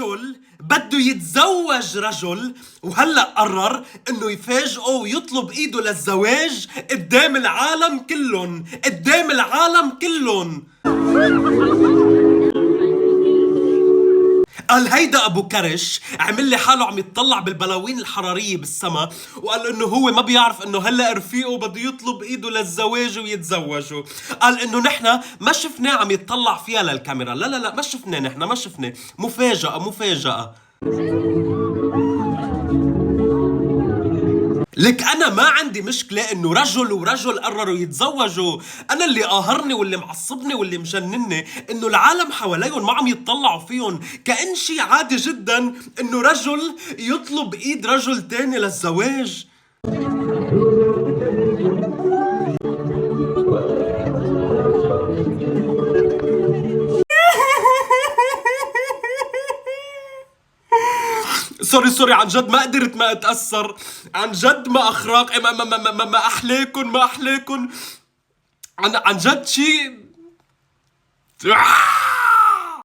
رجل بده يتزوج رجل، وهلأ قرر انه يفاجئه ويطلب ايده للزواج قدام العالم كلهم، قدام العالم كلهم. قال هيدا ابو كرش عمل لي حاله عم يتطلع بالبلاوين الحراريه بالسما، وقال انه هو ما بيعرف انه هلا رفيقه بده يطلب ايده للزواج ويتزوجوا. قال انه نحن ما شفناه عم يتطلع فيها للكاميرا، لا لا لا ما شفناه، نحن ما شفناه، مفاجأة مفاجأة. لك انا ما عندي مشكلة انه رجل ورجل قرروا يتزوجوا، انا اللي قاهرني واللي معصبني واللي مجنني انه العالم حواليهم ما عم يتطلعوا فيهم، كأن شي عادي جدا انه رجل يطلب ايد رجل تاني للزواج. سوري عن جد ما قدرت ما اتأثر، عن جد ما اخراق، ما احليكن، ما احليكن، عن جد شي